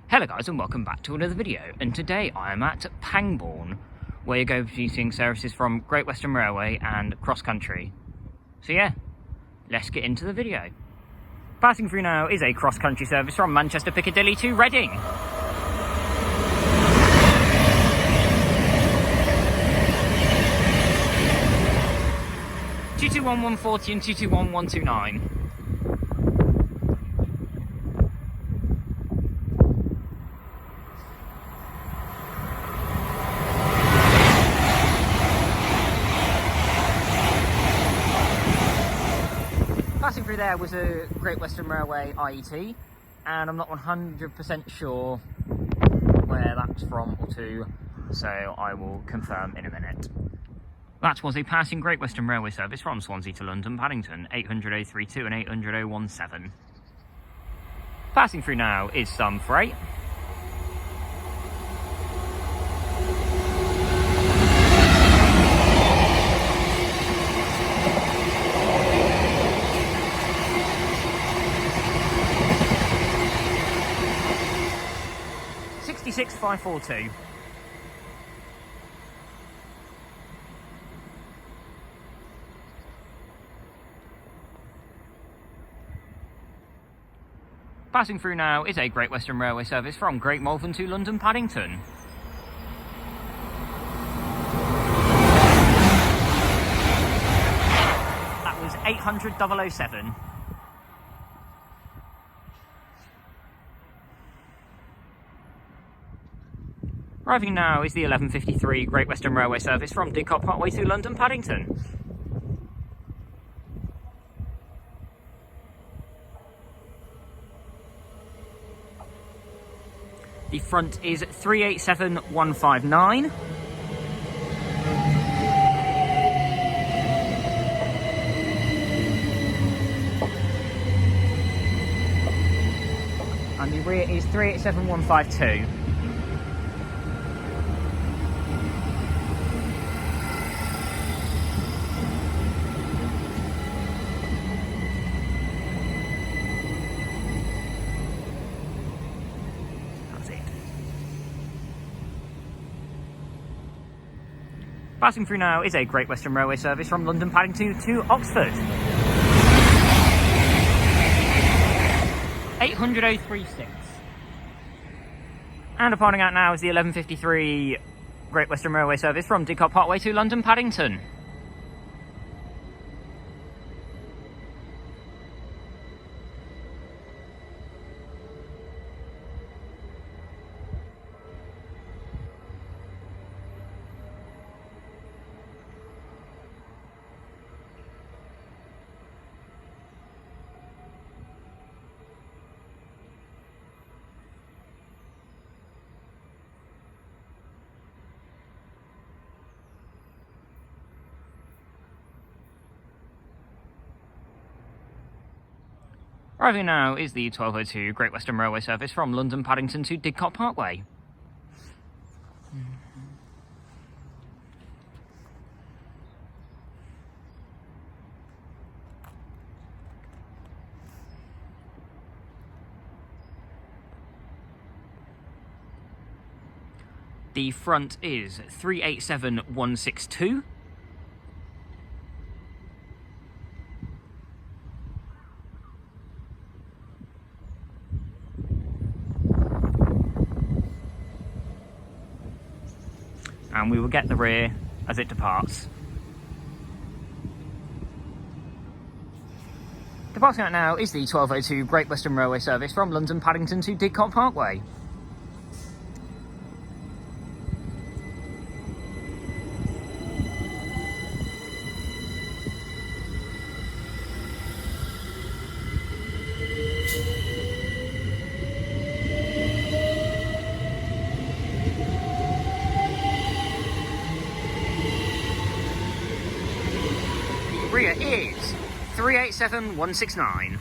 Hello guys and welcome back to another video, and today I am at Pangbourne, where you go using services from Great Western Railway and cross country. So yeah, let's get into the video. Passing through now is a cross country service from Manchester Piccadilly to Reading. (221-140) and (221-129). Passing through there was a Great Western Railway IET, and I'm not 100% sure where that's from or to, so I will confirm in a minute. That was a passing Great Western Railway service from Swansea to London Paddington, 800-032 and 800-017. Passing through now is some freight. (66,542). Passing through now is a Great Western Railway service from Great Malvern to London Paddington. That was 800-007. Arriving now is the 11:53 Great Western Railway service from Dikkot Parkway to London Paddington. The front is 387-159. And the rear is 387-152. Passing through now is a Great Western Railway service from London Paddington to Oxford. 800-036. And departing out now is the 11:53 Great Western Railway service from Decot Parkway to London Paddington. Arriving now is the 12:02 Great Western Railway service from London Paddington to Dikkot Parkway. The front is 387-162. And we will get the rear as it departs. Departing out now is the 12:02 Great Western Railway service from London Paddington to Decot Parkway. Rear is 387-169.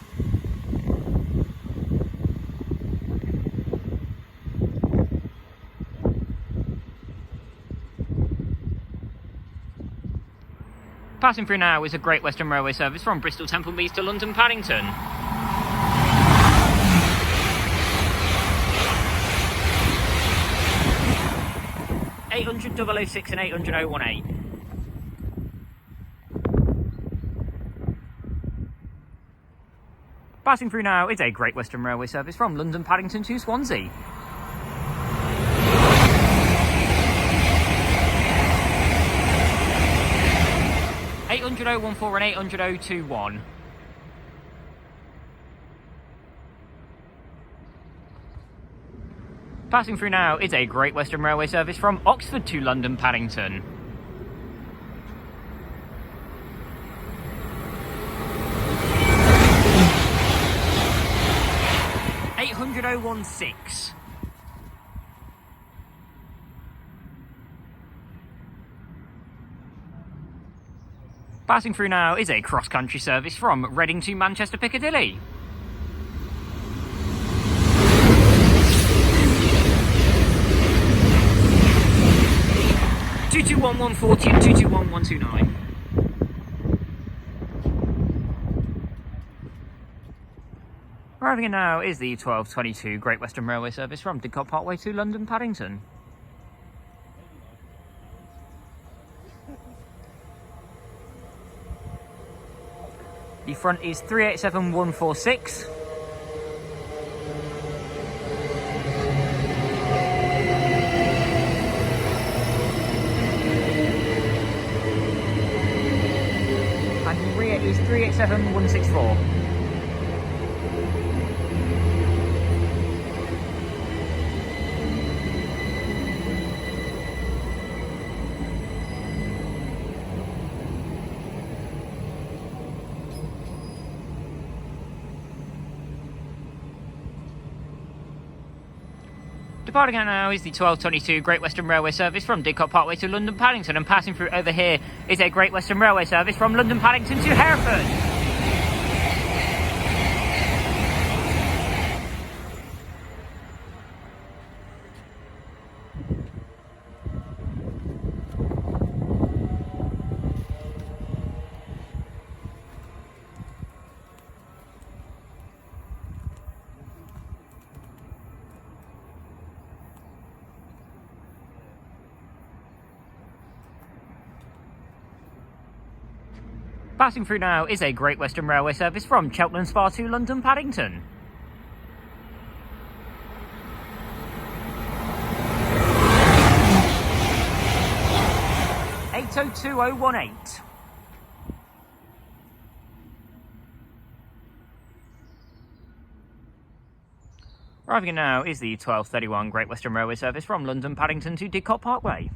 Passing through now is a Great Western Railway service from Bristol Temple Meads to London Paddington. 006 and 800 018. Passing through now is a Great Western Railway service from London Paddington to Swansea. (800 014 and 800 021). Passing through now is a Great Western Railway service from Oxford to London Paddington. (800 016). Passing through now is a cross-country service from Reading to Manchester Piccadilly. (221 140 and 221 129). Arriving in now is the 1222 Great Western Railway service from Dikkot Parkway to London Paddington. The front is 387146. And the rear is 387164. Departing out now is the 1222 Great Western Railway service from Dikkot Parkway to London Paddington, and passing through over here is a Great Western Railway service from London Paddington to Hereford. Passing through now is a Great Western Railway service from Cheltenham Spa to London Paddington. (802 018). Arriving in now is the 1231 Great Western Railway service from London Paddington to Dikkot Parkway.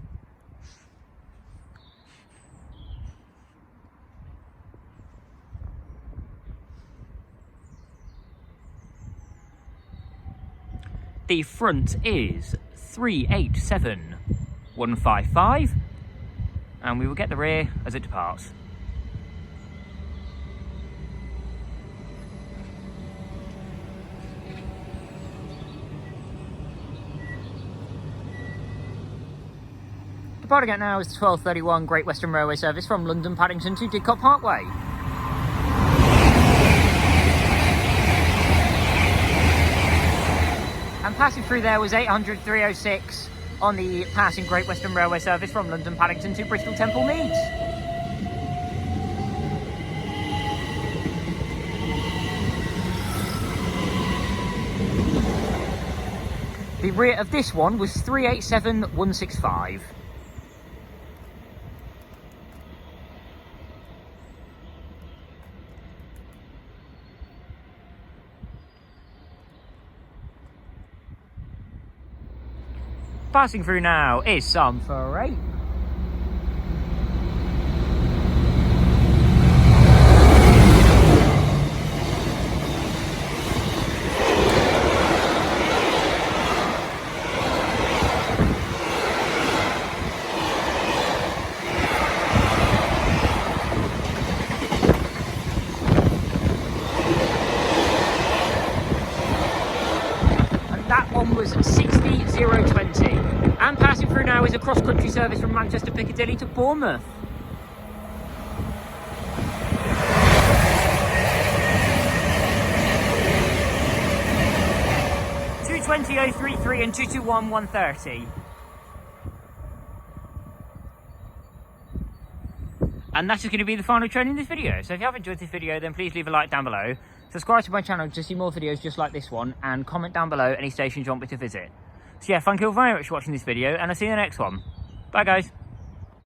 The front is 387155, and we will get the rear as it departs. Departing out now is the 1231 Great Western Railway service from London Paddington to Dikkot Parkway. And passing through there was 800 306 on the passing Great Western Railway service from London Paddington to Bristol Temple Meads. The rear of this one was 387165. Passing through now is some freight. And that one was 60020. And passing through now is a cross-country service from Manchester Piccadilly to Bournemouth. (220 033 and 221 130). And that is going to be the final train in this video. So if you have enjoyed this video, then please leave a like down below. Subscribe to my channel to see more videos just like this one. And comment down below any stations you want me to visit. So yeah, thank you all very much for watching this video. And I'll see you in the next one. Bye guys.